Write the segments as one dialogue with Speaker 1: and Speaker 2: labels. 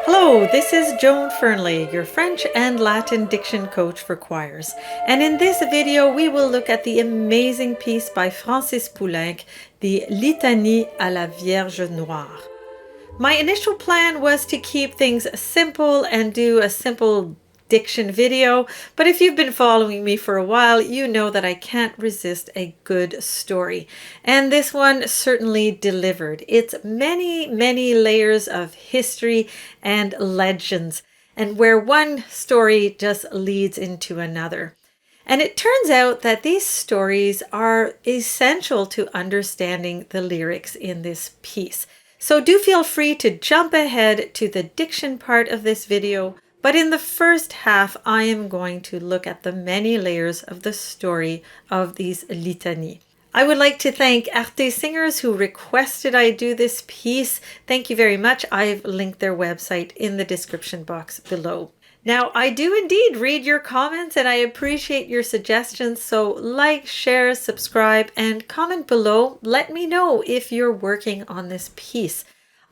Speaker 1: Hello, this is Joan Fernley, your French and Latin diction coach for choirs. And in this video, we will look at the amazing piece by Francis Poulenc, the Litanie à la Vierge Noire. My initial plan was to keep things simple and do a simple diction video, but if you've been following me for a while, you know that I can't resist a good story. And this one certainly delivered. It's many layers of history and legends, and where one story just leads into another. And it turns out that these stories are essential to understanding the lyrics in this piece. So do feel free to jump ahead to the diction part of this video. But in the first half, I am going to look at the many layers of the story of these litanies. I would like to thank Arte Singers who requested I do this piece. Thank you very much. I've linked their website in the description box below. Now, I do indeed read your comments and I appreciate your suggestions. So like, share, subscribe, and comment below. Let me know if you're working on this piece.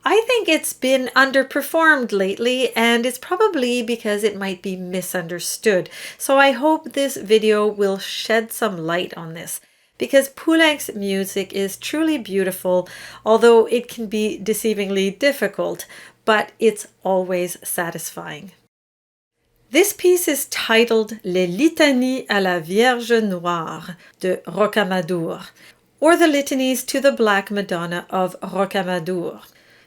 Speaker 1: I think it's been underperformed lately, and it's probably because it might be misunderstood. So I hope this video will shed some light on this, because Poulenc's music is truly beautiful, although it can be deceivingly difficult, but it's always satisfying. This piece is titled Les Litanies à la Vierge Noire de Rocamadour, or the Litanies to the Black Madonna of Rocamadour.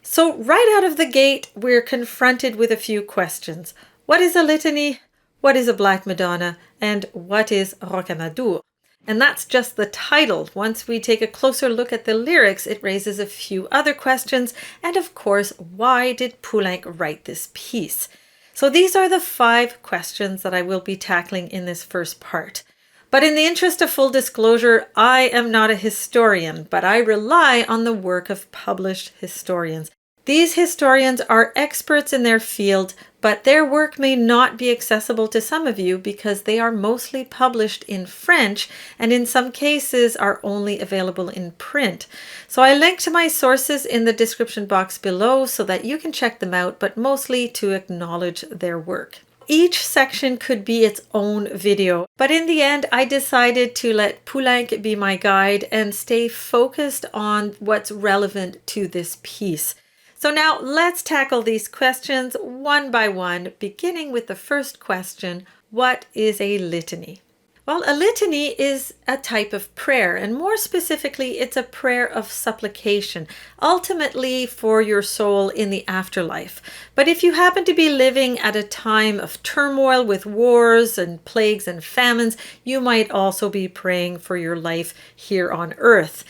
Speaker 1: So right out of the gate, we're confronted with a few questions. What is a litany? What is a Black Madonna? And what is Rocamadour? And that's just the title. Once we take a closer look at the lyrics, it raises a few other questions. And of course, why did Poulenc write this piece? So these are the 5 questions that I will be tackling in this first part. But in the interest of full disclosure, I am not a historian, but I rely on the work of published historians. These historians are experts in their field, but their work may not be accessible to some of you because they are mostly published in French and in some cases are only available in print. So I link to my sources in the description box below so that you can check them out, but mostly to acknowledge their work. Each section could be its own video, but in the end I decided to let Poulenc be my guide and stay focused on what's relevant to this piece. So now let's tackle these questions one by one, beginning with the first question: what is a litany? Well, a litany is a type of prayer, and more specifically, it's a prayer of supplication, ultimately for your soul in the afterlife. But if you happen to be living at a time of turmoil with wars and plagues and famines, you might also be praying for your life here on earth.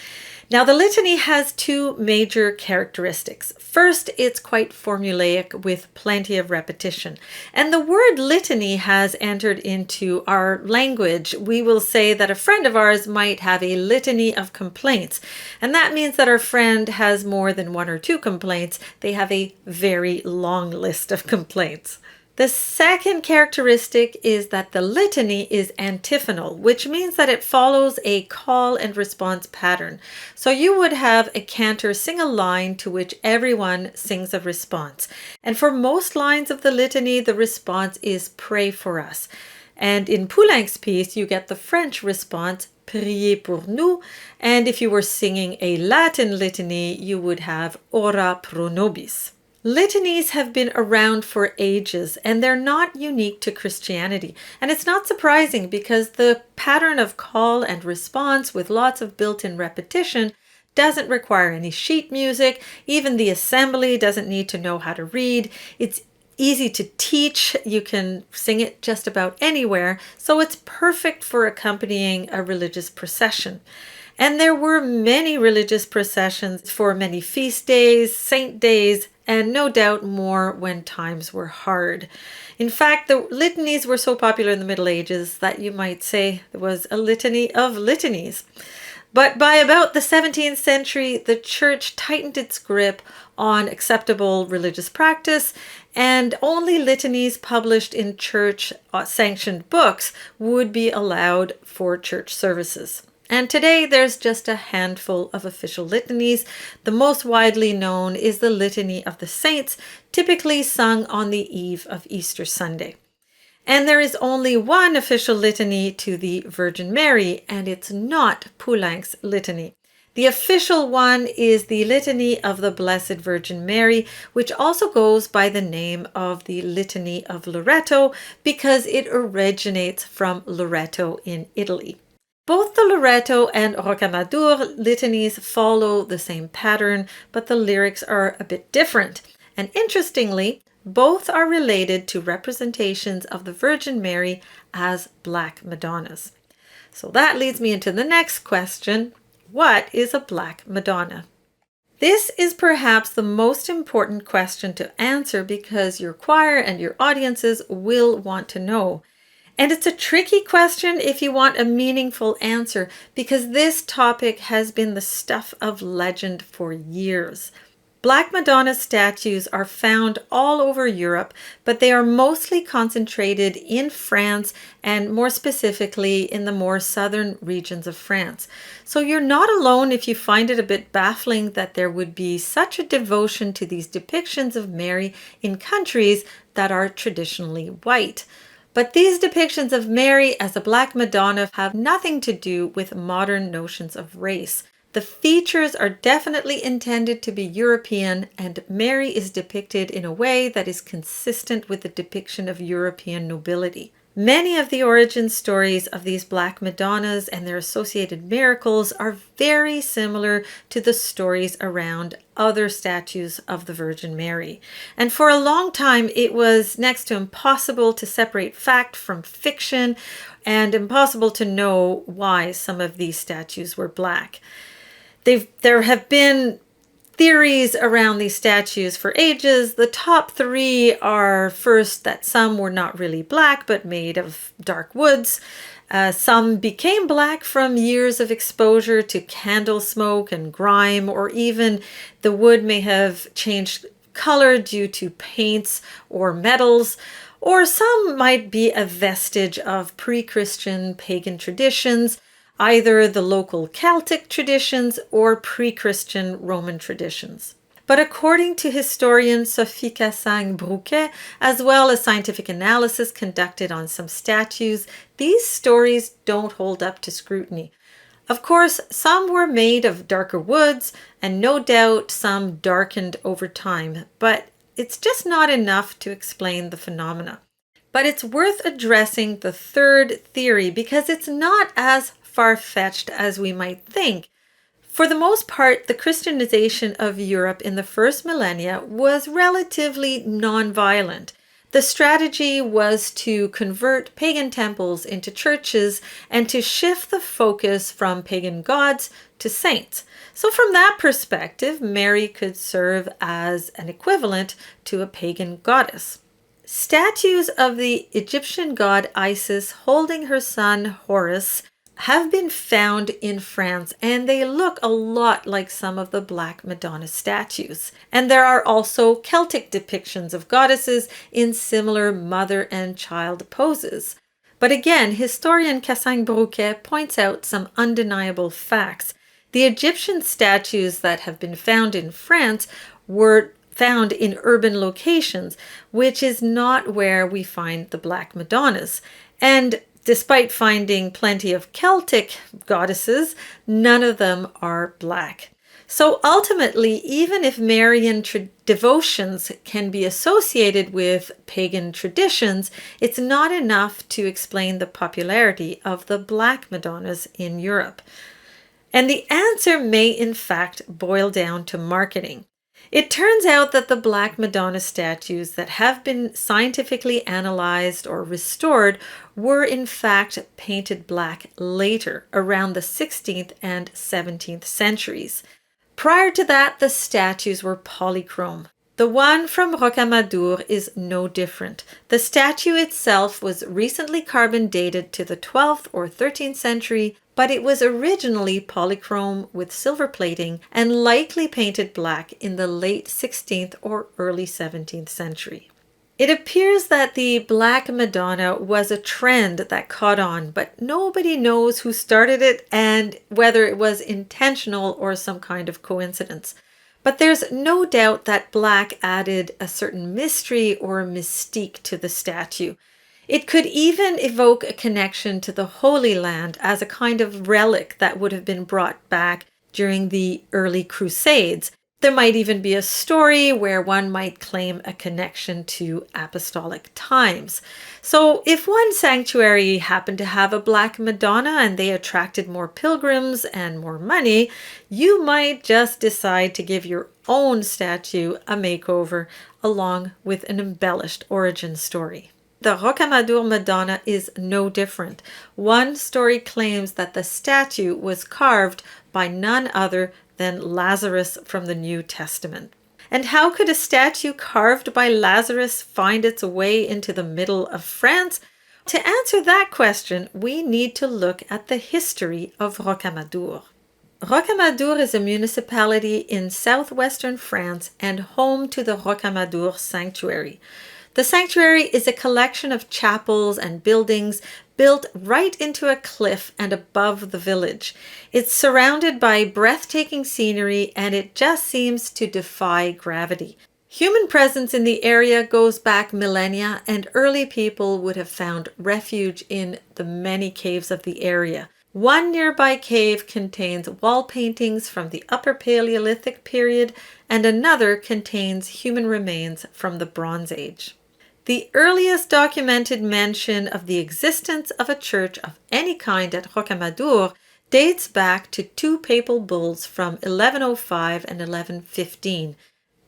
Speaker 1: Now, the litany has 2 major characteristics. First, it's quite formulaic with plenty of repetition. And the word litany has entered into our language. We will say that a friend of ours might have a litany of complaints. And that means that our friend has more than 1 or 2 complaints. They have a very long list of complaints. The second characteristic is that the litany is antiphonal, which means that it follows a call and response pattern. So you would have a cantor sing a line to which everyone sings a response. And for most lines of the litany, the response is "pray for us." And in Poulenc's piece, you get the French response, "Priez pour nous." And if you were singing a Latin litany, you would have "Ora pro nobis." Litanies have been around for ages, and they're not unique to Christianity. And it's not surprising because the pattern of call and response with lots of built-in repetition doesn't require any sheet music. Even the assembly doesn't need to know how to read. It's easy to teach. You can sing it just about anywhere. So it's perfect for accompanying a religious procession. And there were many religious processions for many feast days, saint days, and no doubt more when times were hard. In fact, the litanies were so popular in the Middle Ages that you might say there was a litany of litanies. But by about the 17th century, the church tightened its grip on acceptable religious practice, and only litanies published in church-sanctioned books would be allowed for church services. And today there's just a handful of official litanies. The most widely known is the Litany of the Saints, typically sung on the eve of Easter Sunday. And there is only one official litany to the Virgin Mary, and it's not Poulenc's litany. The official one is the Litany of the Blessed Virgin Mary, which also goes by the name of the Litany of Loreto because it originates from Loreto in Italy. Both the Loreto and Rocamadour litanies follow the same pattern, but the lyrics are a bit different. And interestingly, both are related to representations of the Virgin Mary as Black Madonnas. So that leads me into the next question. What is a Black Madonna? This is perhaps the most important question to answer because your choir and your audiences will want to know. And it's a tricky question if you want a meaningful answer because this topic has been the stuff of legend for years. Black Madonna statues are found all over Europe, but they are mostly concentrated in France and more specifically in the more southern regions of France. So you're not alone if you find it a bit baffling that there would be such a devotion to these depictions of Mary in countries that are traditionally white. But these depictions of Mary as a Black Madonna have nothing to do with modern notions of race. The features are definitely intended to be European, and Mary is depicted in a way that is consistent with the depiction of European nobility. Many of the origin stories of these Black Madonnas and their associated miracles are very similar to the stories around other statues of the Virgin Mary. And for a long time, it was next to impossible to separate fact from fiction and impossible to know why some of these statues were Black. There have been theories around these statues for ages. The top three are first that some were not really Black but made of dark woods. Some became Black from years of exposure to candle smoke and grime, or even the wood may have changed color due to paints or metals. Or some might be a vestige of pre-Christian pagan traditions, either the local Celtic traditions or pre-Christian Roman traditions. But according to historian Sophie Cassagne-Brouquet, as well as scientific analysis conducted on some statues, these stories don't hold up to scrutiny. Of course, some were made of darker woods, and no doubt some darkened over time, but it's just not enough to explain the phenomena. But it's worth addressing the third theory because it's not as far-fetched as we might think. For the most part, the Christianization of Europe in the first millennia was relatively non-violent. The strategy was to convert pagan temples into churches and to shift the focus from pagan gods to saints. So from that perspective, Mary could serve as an equivalent to a pagan goddess. Statues of the Egyptian god Isis holding her son Horus have been found in France, and they look a lot like some of the Black Madonna statues. And there are also Celtic depictions of goddesses in similar mother and child poses. But again, historian Cassagne-Brouquet points out some undeniable facts. The Egyptian statues that have been found in France were found in urban locations, which is not where we find the Black Madonnas. And despite finding plenty of Celtic goddesses, none of them are Black. So ultimately, even if Marian devotions can be associated with pagan traditions, it's not enough to explain the popularity of the Black Madonnas in Europe. And the answer may in fact boil down to marketing. It turns out that the Black Madonna statues that have been scientifically analyzed or restored were in fact painted black later, around the 16th and 17th centuries. Prior to that, the statues were polychrome. The one from Rocamadour is no different. The statue itself was recently carbon dated to the 12th or 13th century, but it was originally polychrome with silver plating and likely painted black in the late 16th or early 17th century. It appears that the Black Madonna was a trend that caught on, but nobody knows who started it and whether it was intentional or some kind of coincidence. But there's no doubt that black added a certain mystery or mystique to the statue. It could even evoke a connection to the Holy Land as a kind of relic that would have been brought back during the early Crusades. There might even be a story where one might claim a connection to apostolic times. So if one sanctuary happened to have a Black Madonna and they attracted more pilgrims and more money, you might just decide to give your own statue a makeover along with an embellished origin story. The Rocamadour Madonna is no different. One story claims that the statue was carved by none other than Lazarus from the New Testament. And how could a statue carved by Lazarus find its way into the middle of France? To answer that question, we need to look at the history of Rocamadour. Rocamadour is a municipality in southwestern France and home to the Rocamadour Sanctuary. The sanctuary is a collection of chapels and buildings built right into a cliff and above the village. It's surrounded by breathtaking scenery and it just seems to defy gravity. Human presence in the area goes back millennia, and early people would have found refuge in the many caves of the area. One nearby cave contains wall paintings from the Upper Paleolithic period, and another contains human remains from the Bronze Age. The earliest documented mention of the existence of a church of any kind at Rocamadour dates back to two papal bulls from 1105 and 1115.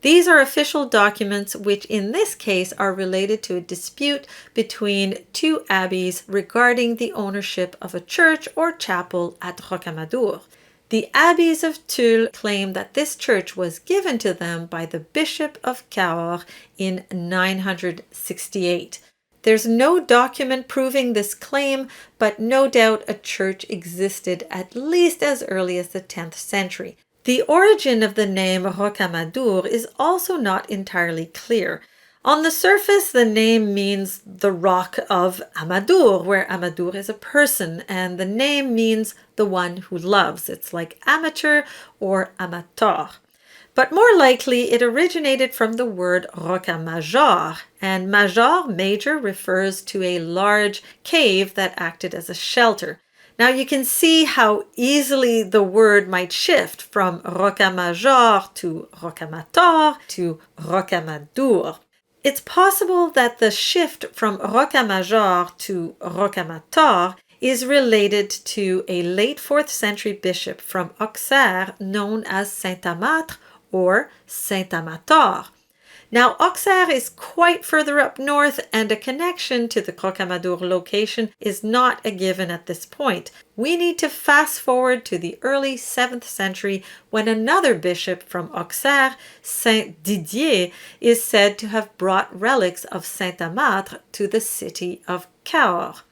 Speaker 1: These are official documents which in this case are related to a dispute between two abbeys regarding the ownership of a church or chapel at Rocamadour. The abbeys of Tulle claim that this church was given to them by the Bishop of Cahors in 968. There's no document proving this claim, but no doubt a church existed at least as early as the 10th century. The origin of the name Rocamadour is also not entirely clear. On the surface, the name means the rock of Amadour, where Amadour is a person, and the name means the one who loves. It's like amateur or amateur. But more likely, it originated from the word rocamajor, and major, major, refers to a large cave that acted as a shelter. Now you can see how easily the word might shift from rocamajor to rocamator to rocamadour. It's possible that the shift from rocamajor to rocamator is related to a late 4th century bishop from Auxerre known as Saint-Amatre or Saint-Amator. Now, Auxerre is quite further up north, and a connection to the Rocamadour location is not a given at this point. We need to fast forward to the early 7th century when another bishop from Auxerre, Saint Didier, is said to have brought relics of Saint-Amatre to the city of Cahors.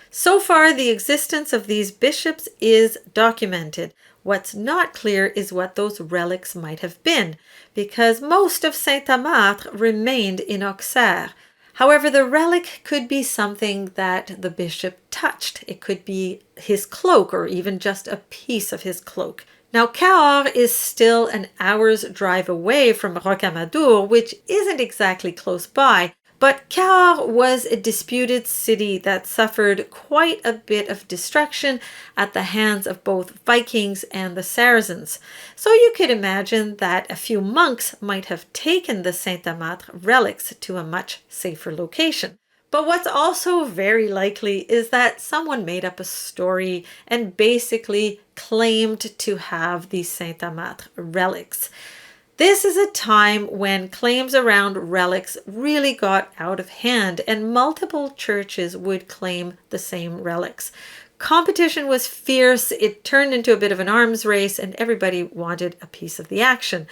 Speaker 1: So far, the existence of these bishops is documented. What's not clear is what those relics might have been, because most of Saint-Amatre remained in Auxerre. However, the relic could be something that the bishop touched. It could be his cloak or even just a piece of his cloak. Now, Cahors is still an hour's drive away from Rocamadour, which isn't exactly close by, but Cahors was a disputed city that suffered quite a bit of destruction at the hands of both Vikings and the Saracens. So you could imagine that a few monks might have taken the Saint-Amatre relics to a much safer location. But what's also very likely is that someone made up a story and basically claimed to have these Saint-Amatre relics. This is a time when claims around relics really got out of hand, and multiple churches would claim the same relics. Competition was fierce, it turned into a bit of an arms race, and everybody wanted a piece of the action.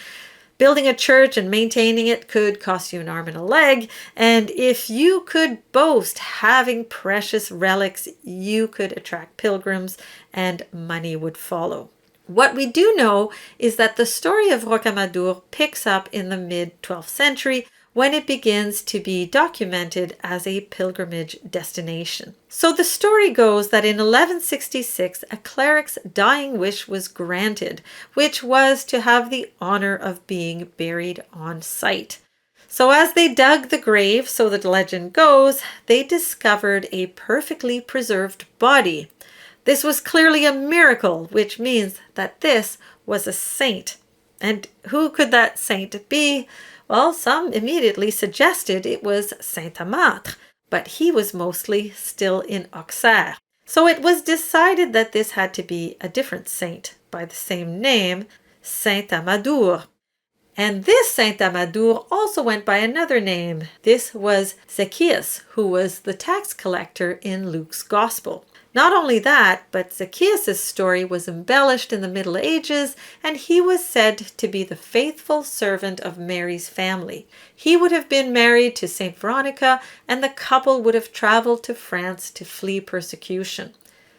Speaker 1: Building a church and maintaining it could cost you an arm and a leg, and if you could boast having precious relics, you could attract pilgrims and money would follow. What we do know is that the story of Rocamadour picks up in the mid-12th century when it begins to be documented as a pilgrimage destination. So the story goes that in 1166, a cleric's dying wish was granted, which was to have the honor of being buried on site. So as they dug the grave, so the legend goes, they discovered a perfectly preserved body. This was clearly a miracle, which means that this was a saint. And who could that saint be? Well, some immediately suggested it was Saint Amatre, but he was mostly still in Auxerre. So it was decided that this had to be a different saint by the same name, Saint Amadour. And this Saint Amadour also went by another name. This was Zacchaeus, who was the tax collector in Luke's Gospel. Not only that, but Zacchaeus' story was embellished in the Middle Ages, and he was said to be the faithful servant of Mary's family. He would have been married to Saint Veronica, and the couple would have traveled to France to flee persecution.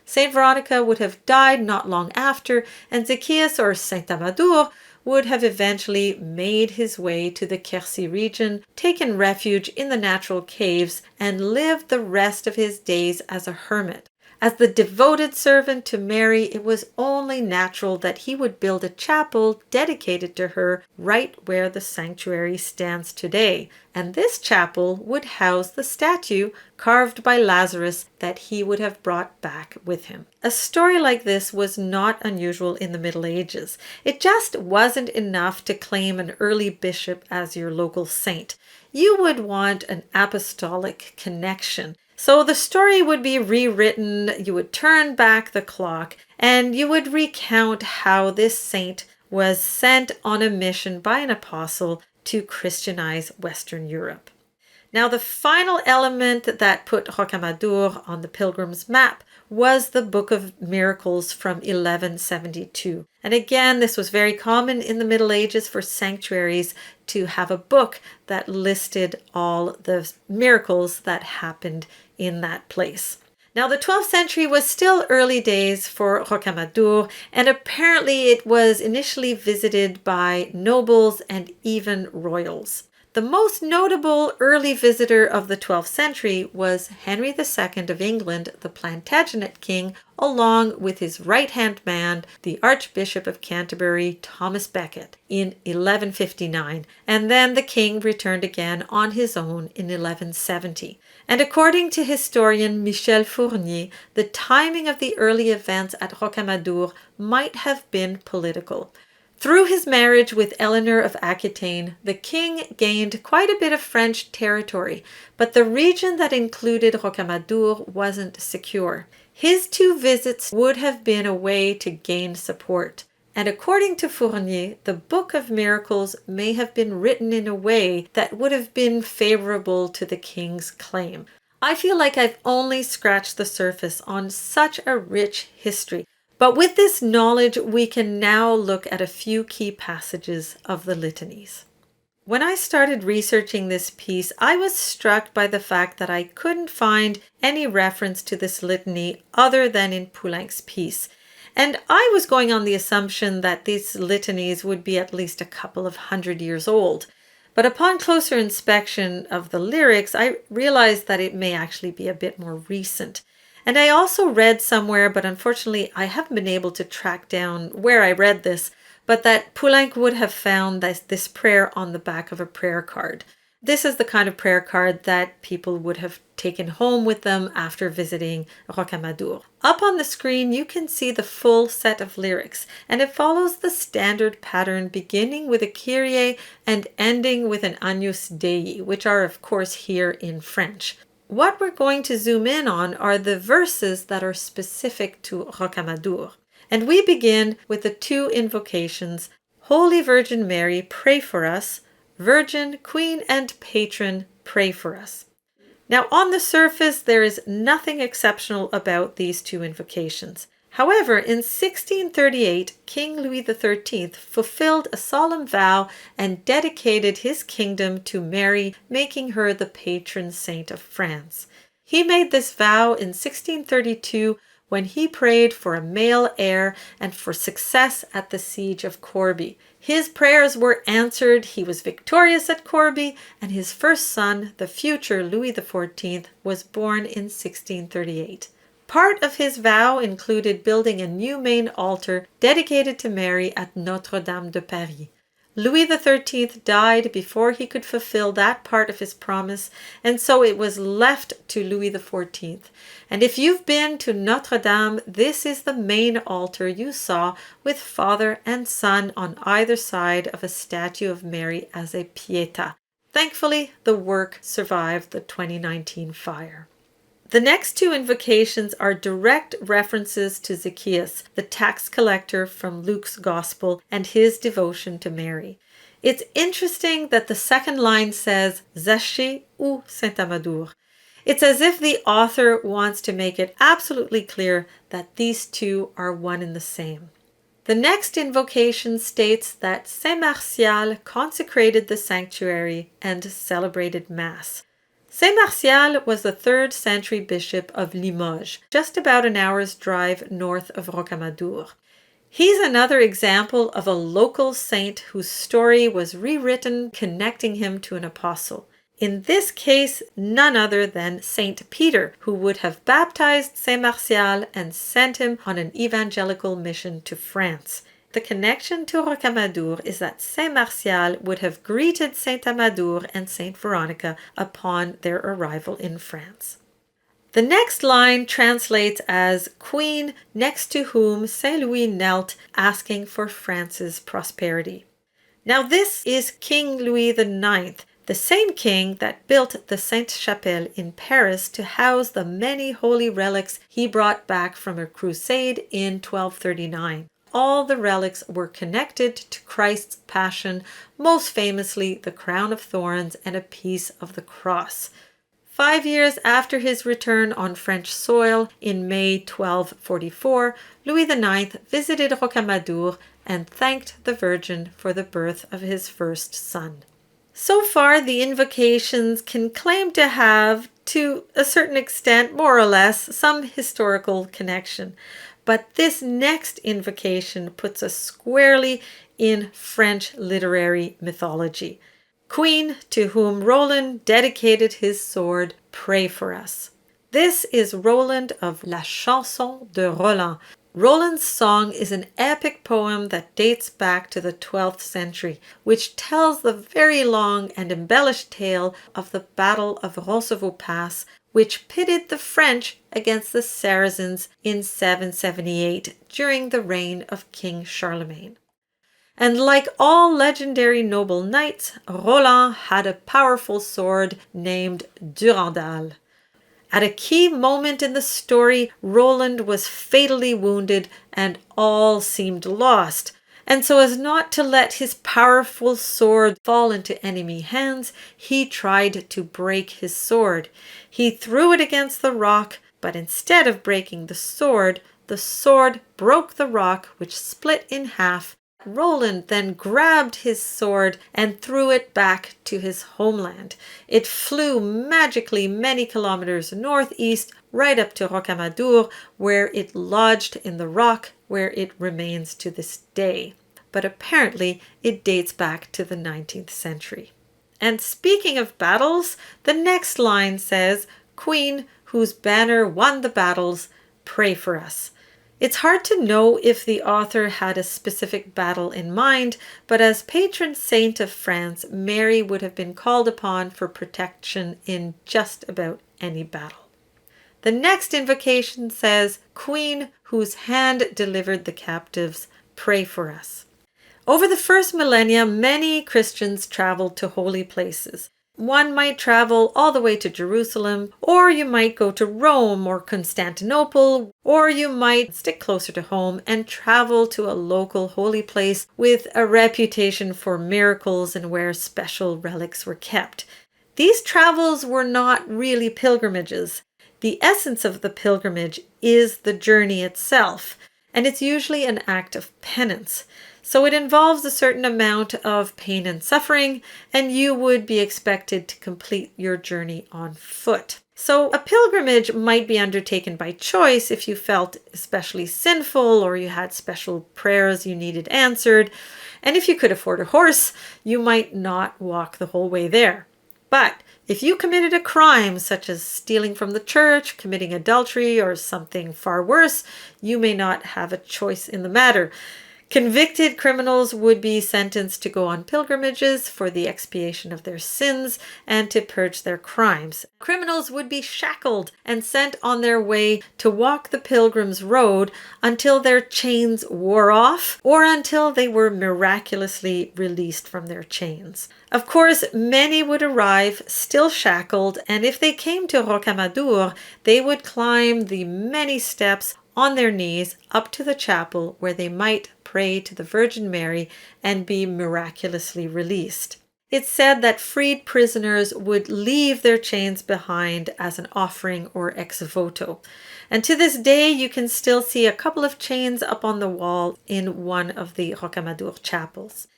Speaker 1: Saint Veronica would have died not long after, and Zacchaeus, or Saint Amadour, would have eventually made his way to the Quercy region, taken refuge in the natural caves, and lived the rest of his days as a hermit. As the devoted servant to Mary, it was only natural that he would build a chapel dedicated to her right where the sanctuary stands today. And this chapel would house the statue carved by Lazarus that he would have brought back with him. A story like this was not unusual in the Middle Ages. It just wasn't enough to claim an early bishop as your local saint. You would want an apostolic connection. So the story would be rewritten, you would turn back the clock, and you would recount how this saint was sent on a mission by an apostle to Christianize Western Europe. Now, the final element that put Rocamadour on the pilgrim's map was the Book of Miracles from 1172. And again, this was very common in the Middle Ages for sanctuaries to have a book that listed all the miracles that happened in that place. Now, the 12th century was still early days for Rocamadour, and apparently it was initially visited by nobles and even royals. The most notable early visitor of the 12th century was Henry II of England, the Plantagenet king, along with his right-hand man, the Archbishop of Canterbury, Thomas Becket, in 1159, and then the king returned again on his own in 1170. And according to historian Michel Fournier, the timing of the early events at Rocamadour might have been political. Through his marriage with Eleanor of Aquitaine, the king gained quite a bit of French territory, but the region that included Rocamadour wasn't secure. His 2 visits would have been a way to gain support. And according to Fournier, the Book of Miracles may have been written in a way that would have been favorable to the king's claim. I feel like I've only scratched the surface on such a rich history. But with this knowledge, we can now look at a few key passages of the litanies. When I started researching this piece, I was struck by the fact that I couldn't find any reference to this litany other than in Poulenc's piece. And I was going on the assumption that these litanies would be at least a couple of 100 years old. But upon closer inspection of the lyrics, I realized that it may actually be a bit more recent. And I also read somewhere, but unfortunately I haven't been able to track down where I read this, but that Poulenc would have found this prayer on the back of a prayer card. This is the kind of prayer card that people would have taken home with them after visiting Rocamadour. Up on the screen, you can see the full set of lyrics, and it follows the standard pattern beginning with a Kyrie and ending with an Agnus Dei, which are of course here in French. What we're going to zoom in on are the verses that are specific to Rocamadour. And we begin with the 2 invocations, Holy Virgin Mary, pray for us, Virgin, Queen, and Patron, pray for us. Now, on the surface, there is nothing exceptional about these 2 invocations. However, in 1638, King Louis XIII fulfilled a solemn vow and dedicated his kingdom to Mary, making her the patron saint of France. He made this vow in 1632 when he prayed for a male heir and for success at the siege of Corbie. His prayers were answered, he was victorious at Corbie, and his first son, the future Louis XIV, was born in 1638. Part of his vow included building a new main altar dedicated to Mary at Notre-Dame de Paris. Louis XIII died before he could fulfill that part of his promise, and so it was left to Louis XIV. And if you've been to Notre-Dame, this is the main altar you saw with father and son on either side of a statue of Mary as a Pietà. Thankfully, the work survived the 2019 fire. The next two invocations are direct references to Zacchaeus, the tax collector from Luke's Gospel, and his devotion to Mary. It's interesting that the second line says Zachée ou Saint-Amadou. It's as if the author wants to make it absolutely clear that these two are one and the same. The next invocation states that Saint Martial consecrated the sanctuary and celebrated Mass. Saint Martial was the 3rd century bishop of Limoges, just about an hour's drive north of Rocamadour. He's another example of a local saint whose story was rewritten, connecting him to an apostle. In this case, none other than Saint Peter, who would have baptized Saint Martial and sent him on an evangelical mission to France. The connection to Rocamadour is that Saint Martial would have greeted Saint Amadou and Saint Veronica upon their arrival in France. The next line translates as Queen next to whom Saint Louis knelt, asking for France's prosperity. Now this is King Louis IX, the same king that built the Sainte-Chapelle in Paris to house the many holy relics he brought back from a crusade in 1239. All the relics were connected to Christ's passion, most famously the crown of thorns and a piece of the cross. 5 years after his return on French soil in May 1244, Louis IX visited Rocamadour and thanked the Virgin for the birth of his first son. So far, the invocations can claim to have, to a certain extent, more or less, some historical connection. But this next invocation puts us squarely in French literary mythology. Queen, to whom Roland dedicated his sword, pray for us. This is Roland of La Chanson de Roland. Roland's song is an epic poem that dates back to the 12th century, which tells the very long and embellished tale of the Battle of Roncevaux Pass, which pitted the French against the Saracens in 778 during the reign of King Charlemagne. And like all legendary noble knights, Roland had a powerful sword named Durandal. At a key moment in the story, Roland was fatally wounded and all seemed lost. And so as not to let his powerful sword fall into enemy hands, he tried to break his sword. He threw it against the rock, but instead of breaking the sword broke the rock, which split in half. Roland then grabbed his sword and threw it back to his homeland. It flew magically many kilometers northeast, right up to Rocamadour, where it lodged in the rock, where it remains to this day. But apparently it dates back to the 19th century. And speaking of battles, the next line says, Queen, whose banner won the battles, pray for us. It's hard to know if the author had a specific battle in mind, but as patron saint of France, Mary would have been called upon for protection in just about any battle. The next invocation says, Queen, whose hand delivered the captives, pray for us. Over the first millennia, many Christians traveled to holy places. One might travel all the way to Jerusalem, or you might go to Rome or Constantinople, or you might stick closer to home and travel to a local holy place with a reputation for miracles and where special relics were kept. These travels were not really pilgrimages. The essence of the pilgrimage is the journey itself, and it's usually an act of penance. So it involves a certain amount of pain and suffering, and you would be expected to complete your journey on foot. So a pilgrimage might be undertaken by choice if you felt especially sinful or you had special prayers you needed answered. And if you could afford a horse, you might not walk the whole way there. But if you committed a crime such as stealing from the church, committing adultery, or something far worse, you may not have a choice in the matter. Convicted criminals would be sentenced to go on pilgrimages for the expiation of their sins and to purge their crimes. Criminals would be shackled and sent on their way to walk the pilgrim's road until their chains wore off or until they were miraculously released from their chains. Of course, many would arrive still shackled, and if they came to Rocamadour, they would climb the many steps on their knees up to the chapel where they might pray to the Virgin Mary and be miraculously released. It's said that freed prisoners would leave their chains behind as an offering or ex voto. And to this day, you can still see a couple of chains up on the wall in one of the Rocamadour chapels.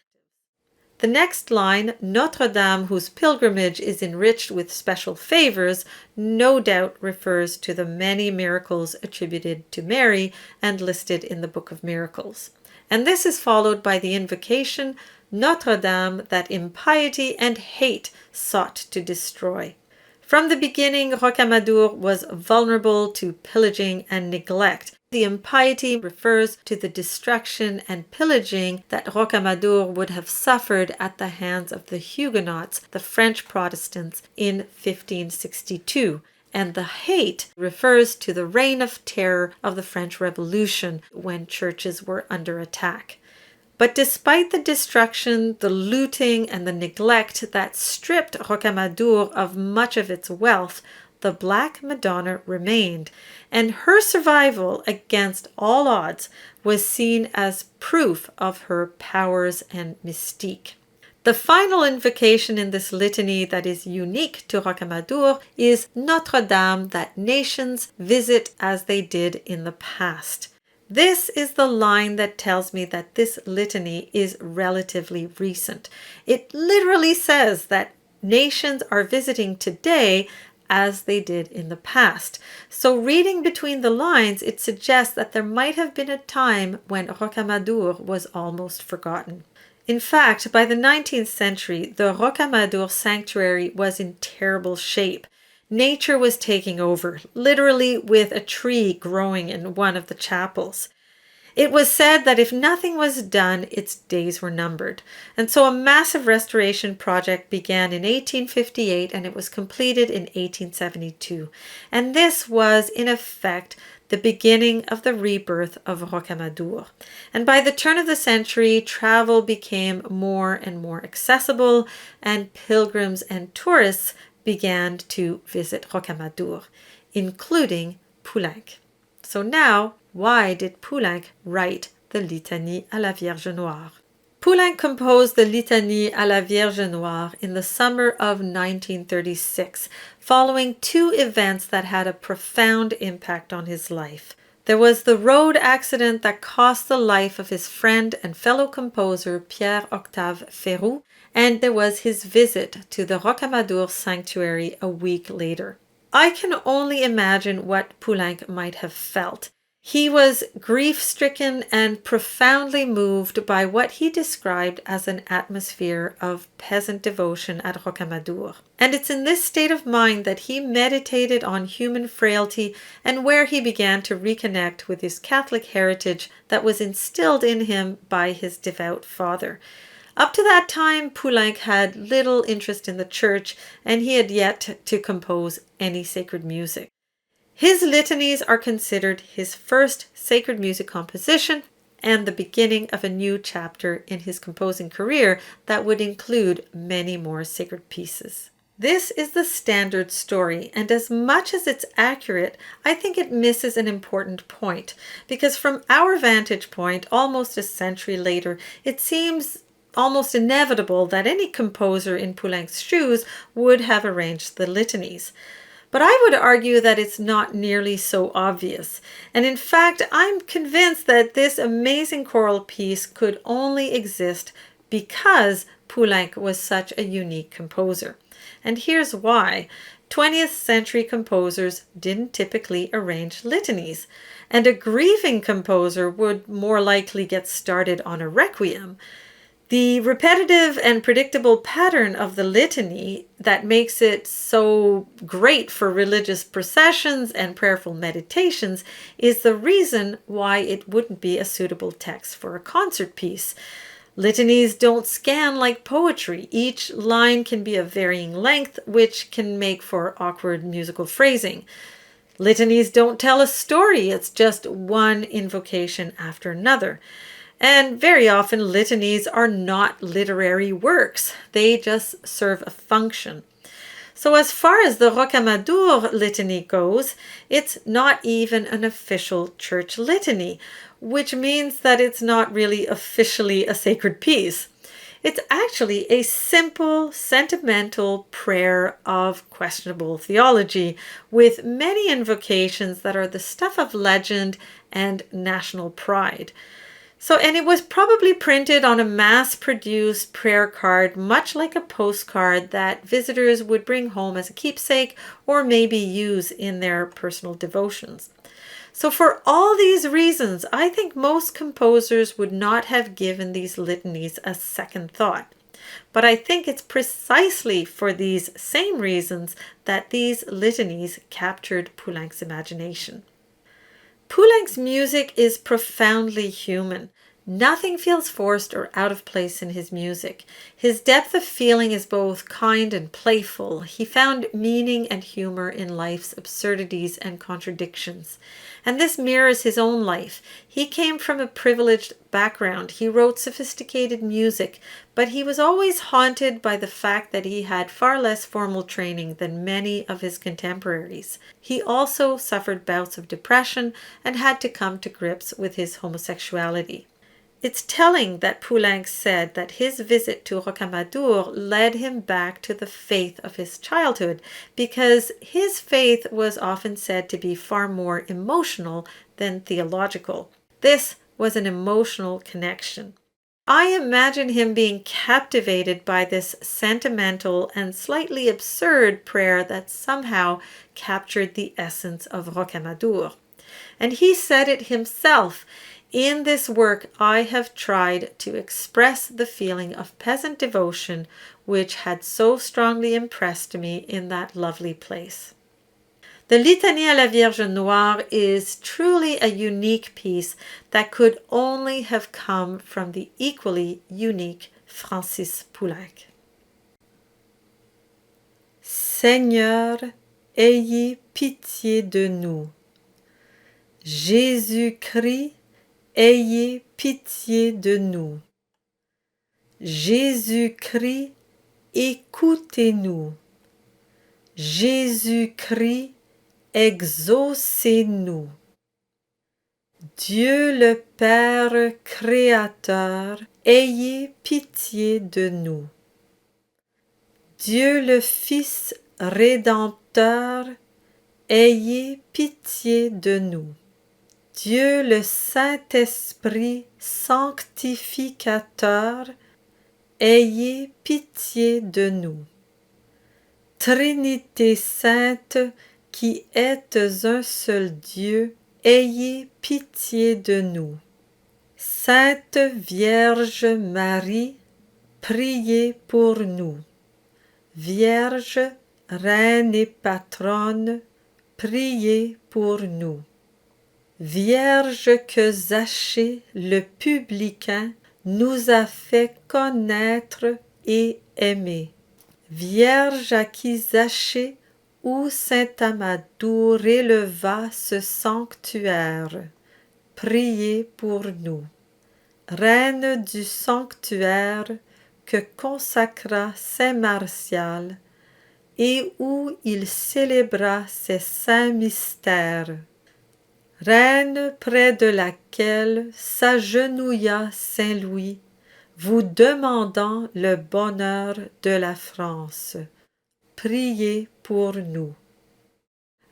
Speaker 1: The next line, Notre Dame, whose pilgrimage is enriched with special favors, no doubt refers to the many miracles attributed to Mary and listed in the Book of Miracles. And this is followed by the invocation, Notre Dame, that impiety and hate sought to destroy. From the beginning, Rocamadour was vulnerable to pillaging and neglect. The impiety refers to the destruction and pillaging that Rocamadour would have suffered at the hands of the Huguenots, the French Protestants, in 1562. And the hate refers to the reign of terror of the French Revolution when churches were under attack. But despite the destruction, the looting, and the neglect that stripped Rocamadour of much of its wealth, the Black Madonna remained, and her survival against all odds was seen as proof of her powers and mystique. The final invocation in this litany that is unique to Rocamadour is Notre Dame that nations visit as they did in the past. This is the line that tells me that this litany is relatively recent. It literally says that nations are visiting today as they did in the past. So reading between the lines, it suggests that there might have been a time when Rocamadour was almost forgotten. In fact, by the 19th century, the Rocamadour sanctuary was in terrible shape. Nature was taking over, literally with a tree growing in one of the chapels. It was said that if nothing was done, its days were numbered. And so a massive restoration project began in 1858 and it was completed in 1872. And this was, in effect, the beginning of the rebirth of Rocamadour. And by the turn of the century, travel became more and more accessible, and pilgrims and tourists began to visit Rocamadour, including Poulenc. So now, why did Poulenc write the Litany à la Vierge Noire? Poulenc composed the Litany à la Vierge Noire in the summer of 1936, following two events that had a profound impact on his life. There was the road accident that cost the life of his friend and fellow composer Pierre-Octave Ferroux, and there was his visit to the Rocamadour sanctuary a week later. I can only imagine what Poulenc might have felt. He was grief-stricken and profoundly moved by what he described as an atmosphere of peasant devotion at Rocamadour. And it's in this state of mind that he meditated on human frailty and where he began to reconnect with his Catholic heritage that was instilled in him by his devout father. Up to that time, Poulenc had little interest in the church, and he had yet to compose any sacred music. His litanies are considered his first sacred music composition and the beginning of a new chapter in his composing career that would include many more sacred pieces. This is the standard story, and as much as it's accurate, I think it misses an important point, because from our vantage point, almost a century later, it seems almost inevitable that any composer in Poulenc's shoes would have arranged the litanies. But I would argue that it's not nearly so obvious. And in fact, I'm convinced that this amazing choral piece could only exist because Poulenc was such a unique composer. And here's why. 20th century composers didn't typically arrange litanies, and a grieving composer would more likely get started on a requiem. The repetitive and predictable pattern of the litany that makes it so great for religious processions and prayerful meditations is the reason why it wouldn't be a suitable text for a concert piece. Litanies don't scan like poetry. Each line can be of varying length, which can make for awkward musical phrasing. Litanies don't tell a story. It's just one invocation after another. And very often litanies are not literary works. They just serve a function. So as far as the Rocamadour litany goes, it's not even an official church litany, which means that it's not really officially a sacred piece. It's actually a simple, sentimental prayer of questionable theology, with many invocations that are the stuff of legend and national pride. And it was probably printed on a mass-produced prayer card, much like a postcard that visitors would bring home as a keepsake or maybe use in their personal devotions. So for all these reasons, I think most composers would not have given these litanies a second thought. But I think it's precisely for these same reasons that these litanies captured Poulenc's imagination. Poulenc's music is profoundly human. Nothing feels forced or out of place in his music. His depth of feeling is both kind and playful. He found meaning and humor in life's absurdities and contradictions. And this mirrors his own life. He came from a privileged background. He wrote sophisticated music, but he was always haunted by the fact that he had far less formal training than many of his contemporaries. He also suffered bouts of depression and had to come to grips with his homosexuality. It's telling that Poulenc said that his visit to Rocamadour led him back to the faith of his childhood, because his faith was often said to be far more emotional than theological. This was an emotional connection. I imagine him being captivated by this sentimental and slightly absurd prayer that somehow captured the essence of Rocamadour. And he said it himself. In this work, I have tried to express the feeling of peasant devotion which had so strongly impressed me in that lovely place. The Litanie à la Vierge Noire is truly a unique piece that could only have come from the equally unique Francis Poulenc. Seigneur, ayez pitié de nous. Jésus-Christ, ayez pitié de nous. Jésus-Christ, écoutez-nous. Jésus-Christ, exaucez-nous. Dieu le Père Créateur, ayez pitié de nous. Dieu le Fils Rédempteur, ayez pitié de nous. Dieu le Saint-Esprit sanctificateur, ayez pitié de nous. Trinité sainte, qui êtes un seul Dieu, ayez pitié de nous. Sainte Vierge Marie, priez pour nous. Vierge, Reine et Patronne, priez pour nous. Vierge que Zachée, le publicain, nous a fait connaître et aimer. Vierge à qui Zachée ou saint Amadou éleva ce sanctuaire, priez pour nous. Reine du sanctuaire que consacra saint Martial et où il célébra ses saints mystères. Reine près de laquelle s'agenouilla saint Louis, vous demandant le bonheur de la France. Priez pour nous.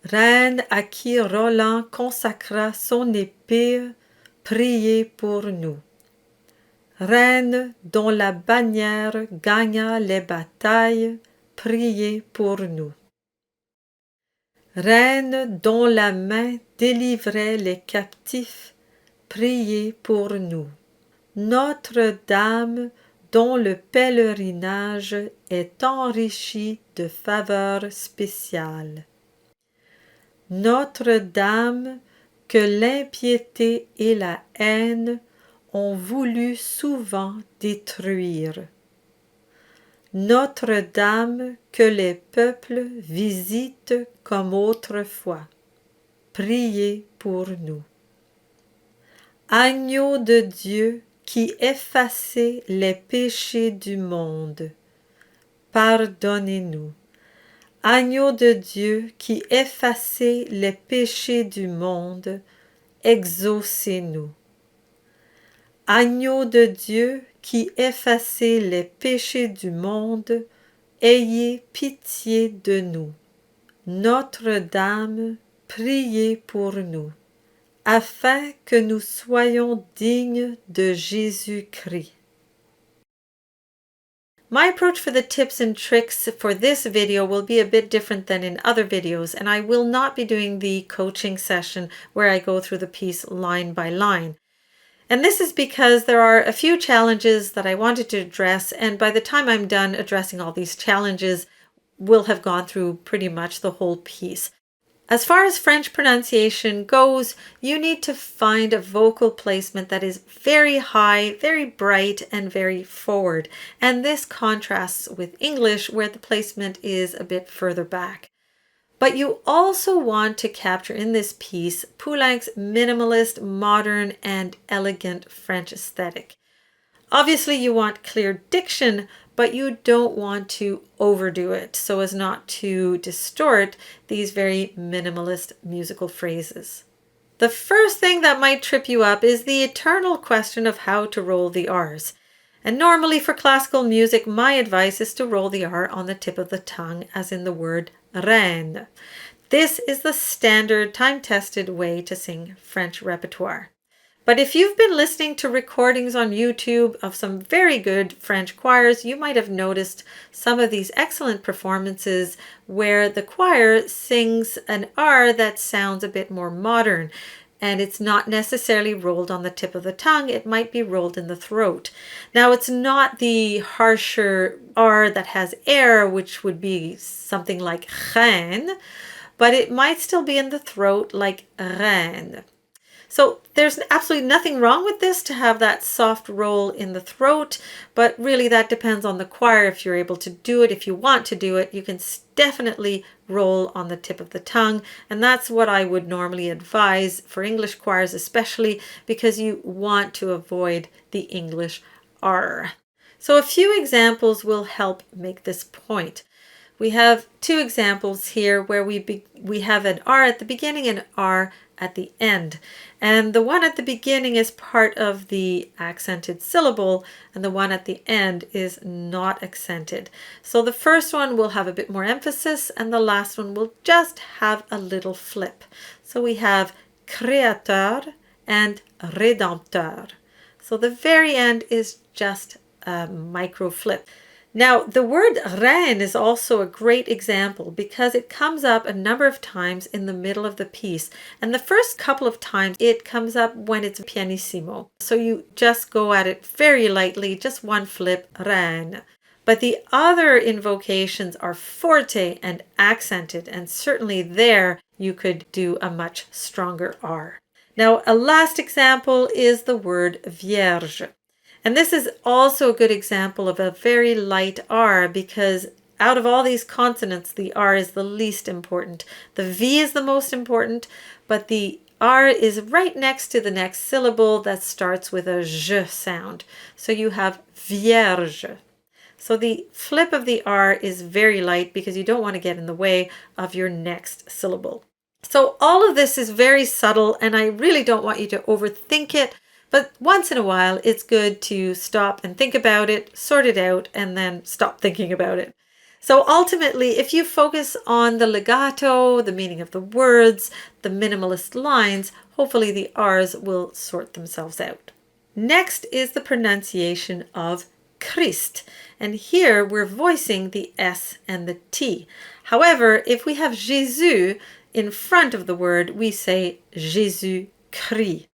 Speaker 1: Reine à qui Roland consacra son épée, priez pour nous. Reine dont la bannière gagna les batailles, priez pour nous. Reine dont la main délivrait les captifs, priez pour nous. Notre-Dame dont le pèlerinage est enrichi de faveurs spéciales. Notre-Dame que l'impiété et la haine ont voulu souvent détruire. Notre-Dame que les peuples visitent comme autrefois. Priez pour nous. Agneau de Dieu qui effacez les péchés du monde, pardonnez-nous. Agneau de Dieu qui effacez les péchés du monde, exaucez-nous. Agneau de Dieu qui effacez les péchés du monde, ayez pitié de nous. Notre-Dame, priez pour nous, afin que nous soyons dignes de Jésus-Christ. My approach for the tips and tricks for this video will be a bit different than in other videos, and I will not be doing the coaching session where I go through the piece line by line. And this is because there are a few challenges that I wanted to address, and by the time I'm done addressing all these challenges, we'll have gone through pretty much the whole piece. As far as French pronunciation goes, you need to find a vocal placement that is very high, very bright, and very forward. And this contrasts with English, where the placement is a bit further back. But you also want to capture in this piece Poulenc's minimalist, modern, and elegant French aesthetic. Obviously, you want clear diction, but you don't want to overdo it so as not to distort these very minimalist musical phrases. The first thing that might trip you up is the eternal question of how to roll the R's. And normally for classical music, my advice is to roll the R on the tip of the tongue, as in the word reine. This is the standard time-tested way to sing French repertoire. But if you've been listening to recordings on YouTube of some very good French choirs, you might have noticed some of these excellent performances where the choir sings an R that sounds a bit more modern. And it's not necessarily rolled on the tip of the tongue, it might be rolled in the throat. Now, it's not the harsher R that has air, which would be something like reine, but it might still be in the throat like reine. So there's absolutely nothing wrong with this to have that soft roll in the throat, but really that depends on the choir if you're able to do it. If you want to do it, you can definitely roll on the tip of the tongue, and that's what I would normally advise for English choirs, especially because you want to avoid the English R. So a few examples will help make this point. We have two examples here where we have an R at the beginning and R at the end. And the one at the beginning is part of the accented syllable, and the one at the end is not accented. So the first one will have a bit more emphasis, and the last one will just have a little flip. So we have créateur and rédempteur. So the very end is just a micro flip. Now, the word reine is also a great example because it comes up a number of times in the middle of the piece. And the first couple of times it comes up when it's pianissimo. So you just go at it very lightly, just one flip, reine. But the other invocations are forte and accented, and certainly there you could do a much stronger R. Now, a last example is the word vierge. And this is also a good example of a very light R because out of all these consonants, the R is the least important. The V is the most important, but the R is right next to the next syllable that starts with a j sound. So you have vierge. So the flip of the R is very light because you don't want to get in the way of your next syllable. So all of this is very subtle, and I really don't want you to overthink it. But once in a while, it's good to stop and think about it, sort it out, and then stop thinking about it. So ultimately, if you focus on the legato, the meaning of the words, the minimalist lines, hopefully the R's will sort themselves out. Next is the pronunciation of Christ. And here we're voicing the S and the T. However, if we have Jésus in front of the word, we say Jésus Christ.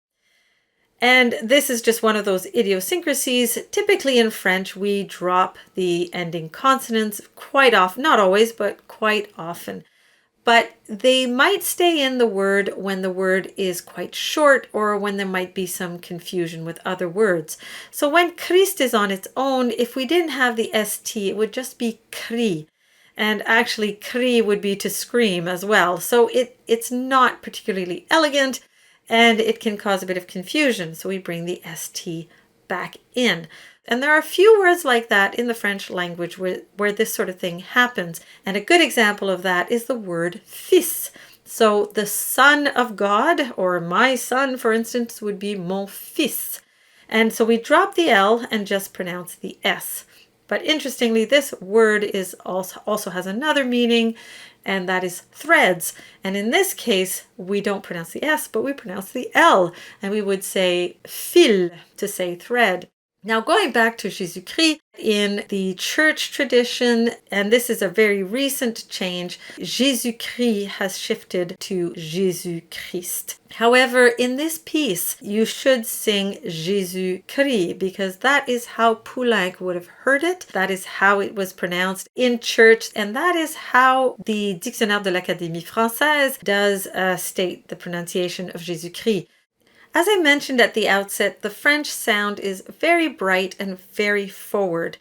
Speaker 1: And this is just one of those idiosyncrasies. Typically in French, we drop the ending consonants quite often, not always, but quite often. But they might stay in the word when the word is quite short or when there might be some confusion with other words. So when Christ is on its own, if we didn't have the ST, it would just be cri. And actually, cri would be to scream as well. So it's not particularly elegant, and it can cause a bit of confusion. So we bring the ST back in. And there are a few words like that in the French language where this sort of thing happens. And a good example of that is the word fils. So the son of God, or my son, for instance, would be mon fils. And so we drop the L and just pronounce the S. But interestingly, this word is also has another meaning, and that is threads. And in this case, we don't pronounce the S, but we pronounce the L. And we would say fil to say thread. Now, going back to Jésus Christ, in the church tradition, and this is a very recent change, Jésus Christ has shifted to Jésus Christ. However, in this piece, you should sing Jésus Christ because that is how Poulenc would have heard it. That is how it was pronounced in church, and that is how the Dictionnaire de l'Académie Française does state the pronunciation of Jésus Christ. As I mentioned at the outset, the French sound is very bright and very forward.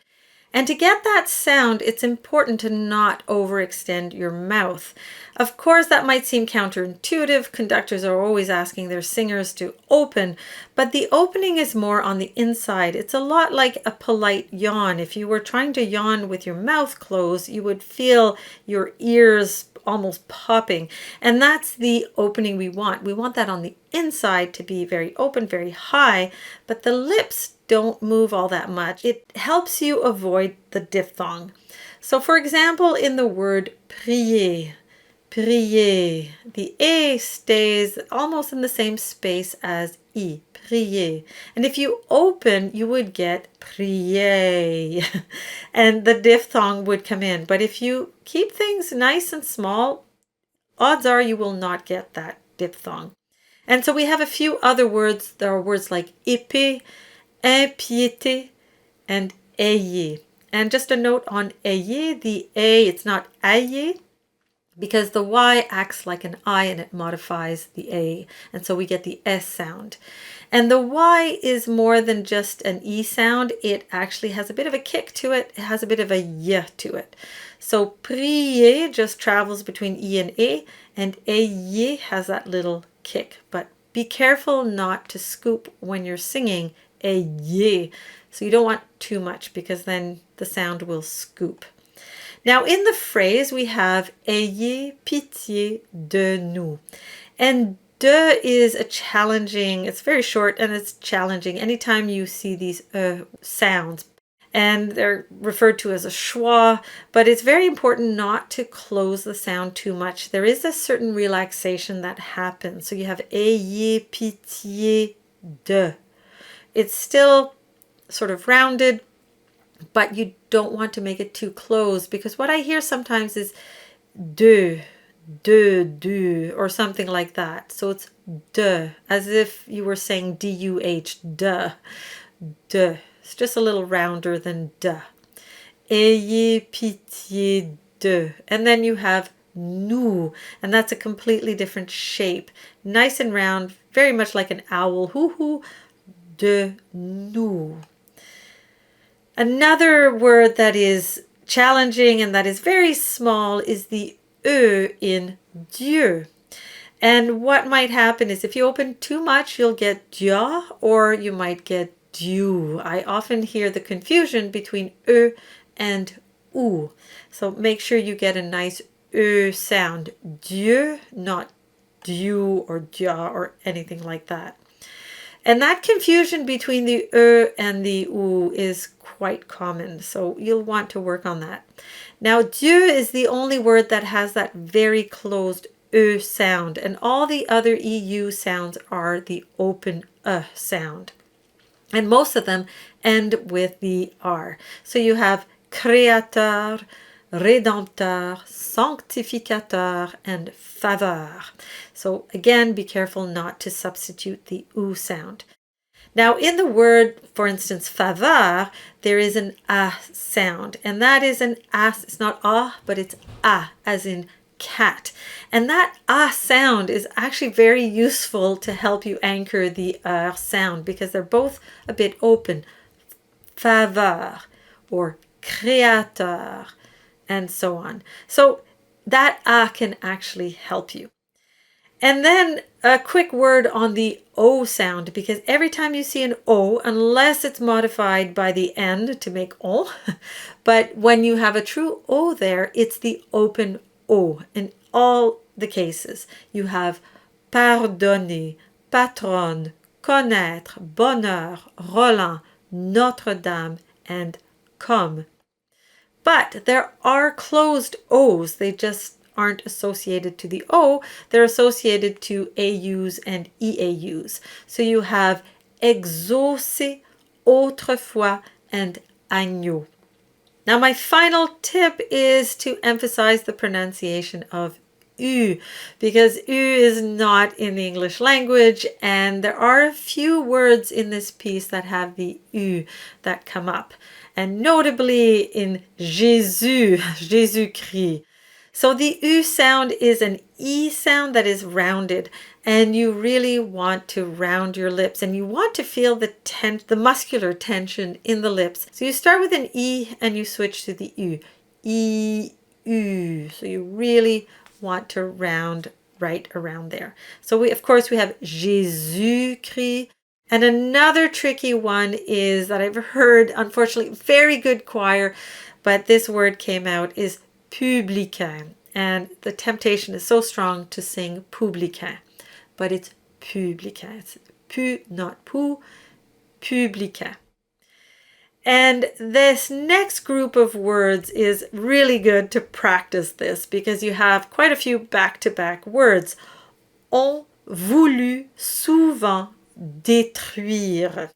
Speaker 1: And to get that sound, it's important to not overextend your mouth. Of course, that might seem counterintuitive. Conductors are always asking their singers to open, but the opening is more on the inside. It's a lot like a polite yawn. If you were trying to yawn with your mouth closed, you would feel your ears almost popping. And that's the opening we want. We want that on the inside to be very open, very high, but the lips don't move all that much. It helps you avoid the diphthong. So for example, in the word prier, prier, the A stays almost in the same space as I, prier. And if you open, you would get prier, and the diphthong would come in. But if you keep things nice and small, odds are you will not get that diphthong. And so we have a few other words. There are words like épée, impiété, and ayez. And just a note on ayez, the A, it's not ayez, because the Y acts like an I and it modifies the A. And so we get the S sound. And the Y is more than just an E sound. It actually has a bit of a kick to it. It has a bit of a Y to it. So prier just travels between E and A, and ayez has that little kick. But be careful not to scoop when you're singing ayez. So you don't want too much because then the sound will scoop. Now in the phrase we have ayez pitié de nous. And de is a challenging, it's very short and it's challenging anytime you see these sounds. And they're referred to as a schwa, but it's very important not to close the sound too much. There is a certain relaxation that happens. So you have ayez pitié de. It's still sort of rounded, but you don't want to make it too close, because what I hear sometimes is de, du, or something like that. So it's de, as if you were saying D-U-H, de. It's just a little rounder than de. Ayez pitié de. And then you have nous, and that's a completely different shape. Nice and round, very much like an owl. Hoo-hoo, de nous. Another word that is challenging and that is very small is the E in Dieu. And what might happen is if you open too much, you'll get Dieu, or you might get Dieu. I often hear the confusion between E and OU. So make sure you get a nice E sound. Dieu, not Dieu or Dia or anything like that. And that confusion between the E and the OU is quite common, so you'll want to work on that. Now, Dieu is the only word that has that very closed E sound, and all the other EU sounds are the open E sound. And most of them end with the R. So you have créateur, rédempteur, sanctificateur, and faveur. So again, be careful not to substitute the OO sound. Now in the word, for instance, faveur, there is an A sound, and that is an A, it's not A, but it's A, as in cat. And that A sound is actually very useful to help you anchor the sound, because they're both a bit open. Faveur, or créateur, and so on. So that A can actually help you. And then a quick word on the O sound, because every time you see an O, unless it's modified by the end to make O, but when you have a true O there, it's the open O in all the cases. You have pardonner, patronne, connaître, bonheur, Roland, Notre-Dame, and comme. But there are closed O's. They just aren't associated to the O. They're associated to AUs and EAUs. So you have exaucé, autrefois, and agneau. Now my final tip is to emphasize the pronunciation of U, because U is not in the English language, and there are a few words in this piece that have the U that come up, and notably in Jésus, Jésus-Christ. So the U sound is an E sound that is rounded, and you really want to round your lips, and you want to feel the muscular tension in the lips. So you start with an E and you switch to the U. E, U. So you really want to round right around there. So of course we have Jésus-Christ. And another tricky one is that I've heard, unfortunately, very good choir, but this word came out, is publicain. And the temptation is so strong to sing publicain, but it's publicain. It's pu, not pou, publicain. And this next group of words is really good to practice this, because you have quite a few back-to-back words. On voulu souvent détruire.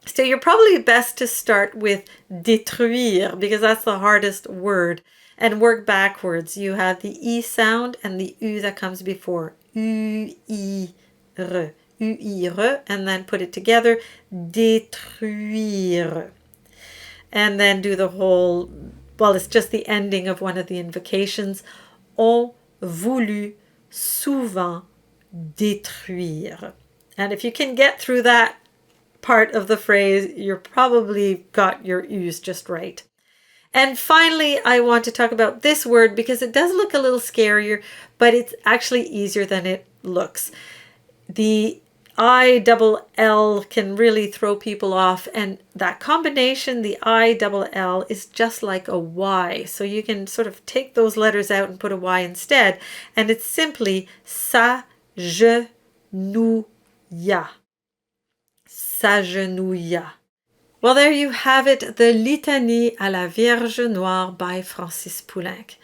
Speaker 1: So you're probably best to start with détruire, because that's the hardest word, and work backwards. You have the E sound and the U that comes before. U-I-re. U-I-re, and then put it together. Détruire. And then do the whole, well, it's just the ending of one of the invocations. On voulu souvent détruire. And if you can get through that part of the phrase, you're probably got your U's just right. And finally, I want to talk about this word, because it does look a little scarier, but it's actually easier than it looks. The I-double-L can really throw people off, and that combination, the I-double-L, is just like a Y. So you can sort of take those letters out and put a Y instead, and it's simply s'agenouilla. S'agenouilla. Well, there you have it, the Litanie à la Vierge Noire by Francis Poulenc.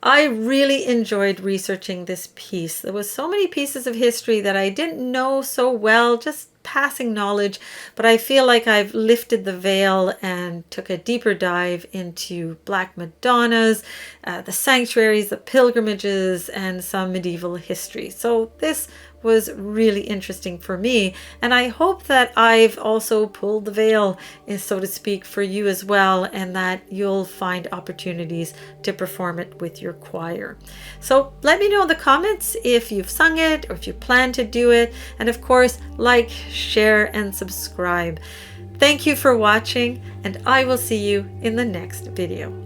Speaker 1: I really enjoyed researching this piece. There was so many pieces of history that I didn't know so well, just passing knowledge, but I feel like I've lifted the veil and took a deeper dive into Black Madonnas, the sanctuaries, the pilgrimages, and some medieval history. So this was really interesting for me, and I hope that I've also pulled the veil, so to speak, for you as well, and that you'll find opportunities to perform it with your choir. So let me know in the comments if you've sung it or if you plan to do it, and of course, like, share, and subscribe. Thank you for watching, and I will see you in the next video.